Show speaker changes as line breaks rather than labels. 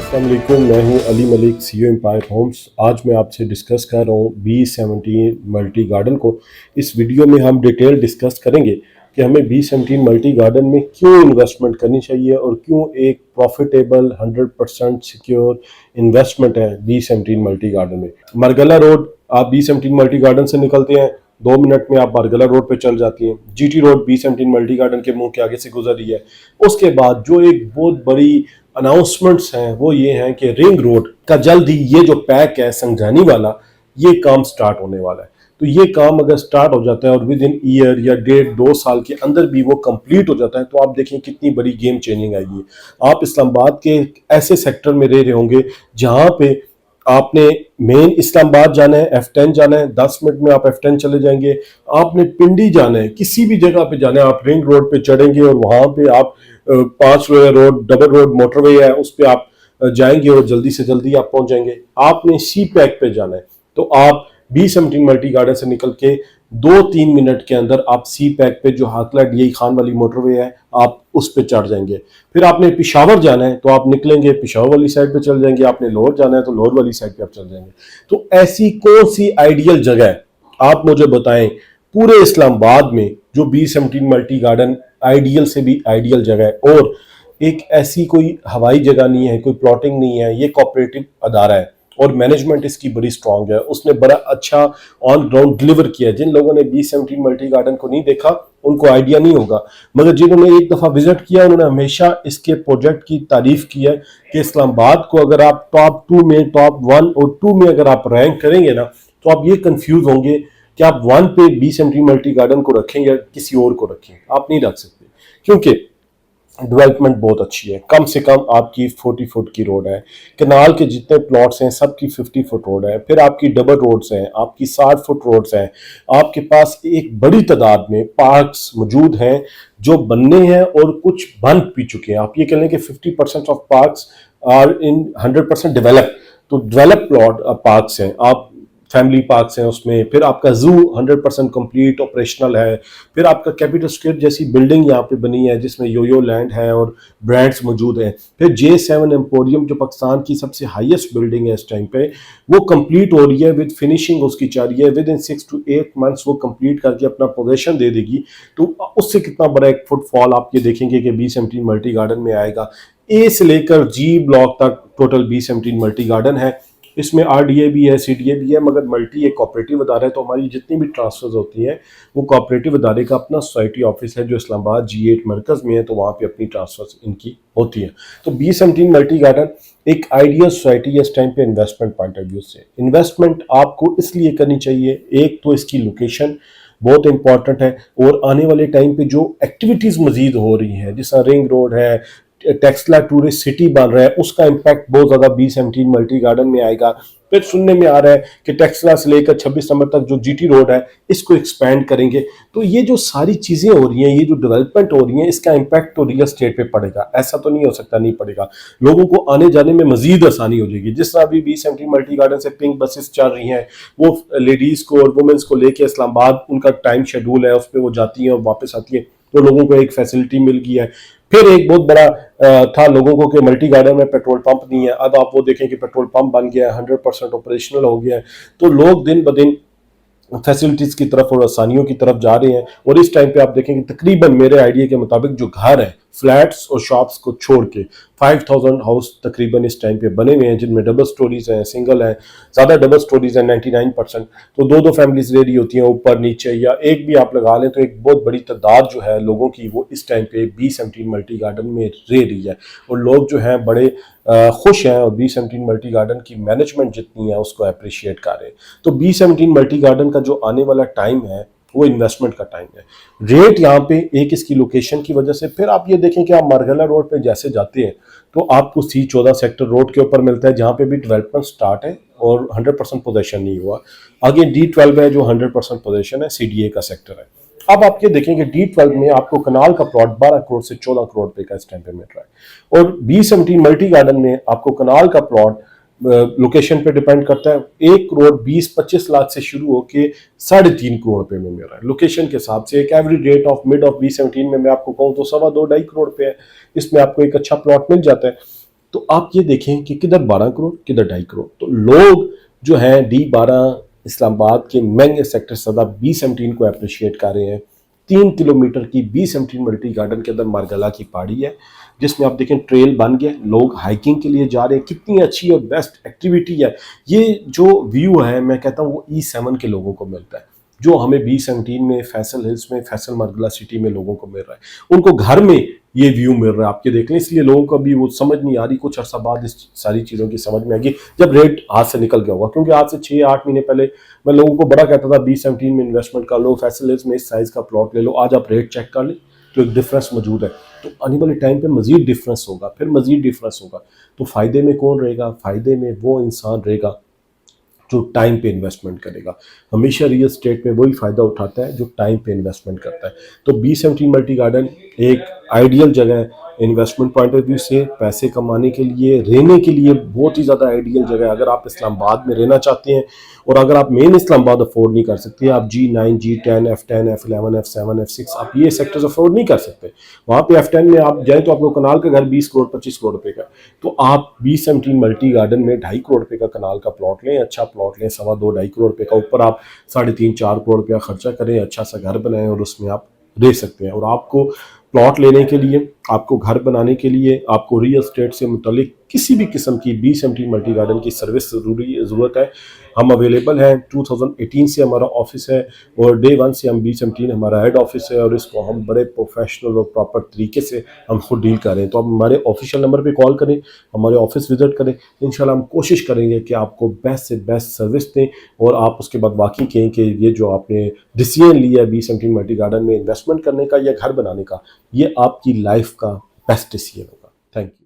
अस्सलाम वालेकुम, मैं हूं Ali Malik, CEO Empire Homes. आज मैं आपसे डिस्कस कर रहा हूं B17 मल्टी गार्डन को। इस वीडियो में हम डिटेल डिस्कस करेंगे कि हमें B17 मल्टी गार्डन में क्यों इन्वेस्टमेंट करनी चाहिए और क्यों एक प्रॉफिटेबल 100% सिक्योर इन्वेस्टमेंट है B17 मल्टी गार्डन में। मरगला रोड, आप B17 मल्टी गार्डन से निकलते हैं, 2 मिनट में आप मरगला रोड पे चल जाती हैं। GT road B17 multi garden के मुंह के आगे से गुजर रही है। उसके बाद जो एक बहुत बड़ी अनाउंसमेंट्स हैं वो ये हैं कि रिंग रोड का जल्द ही ये जो पैक है संजानी वाला, ये काम स्टार्ट होने वाला है। तो ये काम अगर स्टार्ट हो जाता है और विद इन ईयर या 1.5-2 साल के अंदर भी वो कंप्लीट हो जाता है, तो आप देखें कितनी बड़ी गेम चेंजिंग आएगी। आप इस्लामाबाद के ऐसे सेक्टर में रह रहे होंगे जहां पे आपने मेन इस्लामाबाद जाना है, F10 जाना है, 10 मिनट में आप F10 चले जाएंगे। आपने पिंडी जाना है, किसी भी जगह पे जाना है, आप रिंग रोड पे चढ़ेंगे और वहां पे आप 5 रोड, डबल रोड मोटरवे है, उस पर आप जाएंगे और जल्दी से जल्दी आप पहुंच जाएंगे। आपने सी पैक पे जाना है तो आप B17 मल्टी गार्डन से निकल के 2-3 मिनट के अंदर आप सी पैक पे जो हाकला DI खान वाली मोटरवे है, आप उस पे चढ़ जाएंगे। फिर आपने पिशावर जाना है तो आप निकलेंगे, पिशावर वाली साइड पे चल जाएंगे। आपने लाहौर जाना है तो लाहौर वाली साइड पे आप चल जाएंगे। तो ऐसी कौन सी आइडियल जगह है, आप मुझे बताएं पूरे इस्लामाबाद में जो B17 मल्टी गार्डन आइडियल से भी आइडियल जगह है। और एक ऐसी कोई हवाई जगह नहीं है, कोई प्लॉटिंग नहीं है, ये कोऑपरेटिव अदारा है और मैनेजमेंट इसकी बड़ी स्ट्रांग है। उसने बड़ा अच्छा ऑन ग्राउंड डिलीवर किया है। जिन लोगों ने B17 मल्टी गार्डन को नहीं देखा उनको आइडिया नहीं होगा, मगर जिन्होंने एक दफा विजिट किया उन्होंने हमेशा इसके प्रोजेक्ट की तारीफ की है कि इस्लामाबाद को अगर आप टॉप 2 में, टॉप 1 और 2 में अगर आप रैंक करेंगे ना, तो आप ये कंफ्यूज होंगे कि आप 1 पे B17 मल्टी गार्डन को रखें या किसी और को रखें। आप नहीं रख सकते क्योंकि डेवलपमेंट बहुत अच्छी है। कम से कम आपकी 40 फुट की रोड है, कनाल के जितने प्लॉट्स हैं सबकी 50 फुट रोड है, फिर आपकी डबल रोड्स हैं, आपकी 60 फुट रोड्स हैं। आपके पास एक बड़ी तादाद में पार्क्स मौजूद हैं जो बनने हैं और कुछ बन भी चुके हैं। आप ये कह लें कि 50% of parks are in 100% develop. तो डेवलप प्लॉट पार्क्स हैं, आप फैमिली पार्क्स हैं उसमें। फिर आपका जू 100% कंप्लीट ऑपरेशनल है। फिर आपका कैपिटल स्क्वायर जैसी बिल्डिंग यहाँ पे बनी है जिसमें योयो लैंड है और ब्रांड्स मौजूद हैं। फिर J7 एम्पोरियम जो पाकिस्तान की सबसे हाईएस्ट बिल्डिंग है इस टाइम पे, वो कंप्लीट हो रही है, विद फिनिशिंग उसकी जा रही है। विद इन 6 to 8 मंथ्स वो कंप्लीट करके अपना पोजीशन दे देगी। तो उससे कितना बड़ा एक फुटफॉल आप ये देखेंगे कि B17 मल्टी गार्डन में आएगा। ए से लेकर G ब्लॉक तक टोटल B17 मल्टी गार्डन है। इसमें RDA भी है, CDA भी है, मगर मल्टी एक कोऑपरेटिव अदारा है। तो हमारी जितनी भी ट्रांसफर्स होती हैं वो कोऑपरेटिव अदारे का अपना सोसाइटी ऑफिस है जो इस्लामाबाद G8 मरकज में है, तो वहाँ पे अपनी ट्रांसफर्स इनकी होती है। तो B17 मल्टी गार्डन एक आइडियल सोसाइटी है इस टाइम पे इन्वेस्टमेंट पॉइंट ऑफ व्यू से। इन्वेस्टमेंट आपको इसलिए करनी चाहिए, एक तो इसकी लोकेशन बहुत इंपॉर्टेंट है और आने वाले टाइम पे जो एक्टिविटीज मजीद हो रही हैं, जैसा रिंग रोड है, टेक्सला टूरिस्ट सिटी बन रहा है, उसका इंपैक्ट बहुत ज्यादा B17 मल्टी गार्डन में आएगा। फिर सुनने में आ रहा है कि टेक्सला से लेकर 26 नंबर तक जो GT रोड है इसको एक्सपेंड करेंगे। तो ये जो सारी चीजें हो रही हैं, ये जो डेवलपमेंट हो रही है, इसका इंपैक्ट तो रियल एस्टेट पे पड़ेगा। ऐसा तो नहीं हो सकता नहीं पड़ेगा। लोगों को आने जाने में मजीद आसानी हो जाएगी। जिस तरह अभी B17 मल्टी गार्डन से पिंक बसेस चल रही हैं, वो लेडीज को और वुमेन्स को लेके इस्लामाबाद उनका टाइम शेड्यूल है, उस पर वो जाती हैं और वापस आती हैं, तो लोगों को एक फैसिलिटी मिल गई है। फिर एक बहुत बड़ा था लोगों को कि मल्टी गार्डन में पेट्रोल पंप नहीं है। अब आप वो देखें कि पेट्रोल पंप बन गया है, 100% ऑपरेशनल हो गया है। तो लोग दिन ब दिन फैसिलिटीज की तरफ और आसानियों की तरफ जा रहे हैं। और इस टाइम पे आप देखेंगे तकरीबन मेरे आइडिया के मुताबिक जो घर है, फ्लैट्स और शॉप्स को छोड़ के 5000 हाउस तकरीबन इस टाइम पे बने हुए हैं, जिनमें डबल स्टोरीज हैं, सिंगल हैं, ज़्यादा डबल स्टोरीज हैं 99%। तो दो फैमिलीज रह रही होती हैं ऊपर नीचे, या एक भी आप लगा लें तो एक बहुत बड़ी तादाद जो है लोगों की वो इस टाइम पे B17 मल्टी गार्डन में रह रही है। और लोग जो हैं बड़े खुश हैं और B17 मल्टी गार्डन की मैनेजमेंट जितनी है उसको अप्रिशिएट कर रहे हैं। तो B17 मल्टी गार्डन का जो आने वाला टाइम है वो इन्वेस्टमेंट का टाइम है। रेट यहाँ पे एक इसकी लोकेशन की वजह से। फिर आप ये देखें कि आप मारगला रोड पे जैसे जाते हैं तो आपको C14 सेक्टर रोड के ऊपर मिलता है, जहाँ पे भी डेवलपमेंट स्टार्ट है और 100% पोजेशन नहीं हुआ। आगे D12 है जो 100% पोजेशन है, CDA का सेक्टर है। अब आप ये देखेंगे D12 में आपको कनाल का प्लॉट 12 करोड़ से 14 करोड़ रुपए का इस टाइम पे मिल रहा है, और B17 मल्टी गार्डन में आपको कनाल का प्लॉट लोकेशन पे डिपेंड करता है 1 करोड़ 20-25 लाख से शुरू होकर 3.5 करोड़ रुपए में मिल रहा है लोकेशन के हिसाब से। एक average rate of mid of B17 में मैं आपको कहूँ तो 2.25-2.5 करोड़ रुपए है, इसमें आपको एक अच्छा प्लॉट मिल जाता है। तो आप ये देखें कि किधर 12 करोड़, किधर 2.5 करोड़। तो लोग जो हैं D12 इस्लामाबाद के महंगे सेक्टर सदा B17 को अप्रिशिएट कर रहे हैं। 3 किलोमीटर की B17 मल्टी गार्डन के अंदर मारगला की पहाड़ी है, जिसमें आप देखें ट्रेल बन गया, लोग हाइकिंग के लिए जा रहे हैं। कितनी अच्छी और बेस्ट एक्टिविटी है। ये जो व्यू है मैं कहता हूँ वो E7 के लोगों को मिलता है, जो हमें B17 में, फैसल हिल्स में, फैसल मारगला सिटी में लोगों को मिल रहा है। उनको घर में ये व्यू मिल रहा है, आपके देख लें। इसलिए लोगों को भी वो समझ नहीं आ रही, कुछ अर्सा बाद इस सारी चीज़ों की समझ में आएगी जब रेट हाथ से निकल गया होगा। क्योंकि आज से 6-8 महीने पहले मैं लोगों को बड़ा कहता था B17 में इन्वेस्टमेंट कर लो, फैसल हिल्स में इस साइज का प्लॉट ले लो। आज आप रेट चेक कर लें तो एक डिफरेंस मौजूद है। तो आने वाले टाइम पे मजीद डिफरेंस होगा, फिर मजीद डिफरेंस होगा। तो फायदे में कौन रहेगा? फायदे में वो इंसान रहेगा जो टाइम पे इन्वेस्टमेंट करेगा। हमेशा रियल स्टेट में वही फ़ायदा उठाता है जो टाइम पे इन्वेस्टमेंट करता है। तो B17 मल्टी गार्डन एक आइडियल जगह है इन्वेस्टमेंट पॉइंट ऑफ व्यू से, पैसे कमाने के लिए, रहने के लिए बहुत ही ज़्यादा आइडियल जगह है। अगर आप इस्लामाबाद में रहना चाहते हैं और अगर आप मेन इस्लामाबाद अफोर्ड नहीं कर सकते, आप G9, G10, F10, F11, F7, F6 आप ये सेक्टर्स अफोर्ड नहीं कर सकते, वहाँ पे F10 में आप जाए तो आपको कनाल का घर 20 करोड़ 25 करोड़ रुपए का। तो आप B17 मल्टी गार्डन में 2.5 करोड़ रुपए का कनाल का प्लॉट लें, अच्छा प्लॉट लें, 2.5 करोड़ रुपए का, ऊपर आप 3.5-4 करोड़ रुपया खर्चा करें, अच्छा सा घर बनाएं और उसमें आप रह सकते हैं। और आपको प्लॉट लेने के लिए, आपको घर बनाने के लिए, आपको रियल स्टेट से मुतल्लिक किसी भी किस्म की B17 मल्टी गार्डन की सर्विस ज़रूरत है, हम अवेलेबल हैं। 2018 से हमारा ऑफिस है और डे 1 से हम B17 हमारा हेड ऑफिस है और इसको हम बड़े प्रोफेशनल और प्रॉपर तरीके से हम खुद डील कर रहे हैं। तो आप हमारे ऑफिशियल नंबर पे कॉल करें, हमारे ऑफिस विजिट करें। इंशाल्लाह हम कोशिश करेंगे कि आपको बेस्ट से बेस्ट सर्विस दें और आप उसके बाद वाकई कहें कि ये जो आपने डिसीजन लिया है B17 मल्टी गार्डन में इन्वेस्टमेंट करने का या घर बनाने का, ये आपकी लाइफ का बेस्ट डिसीजन होगा। Thank you.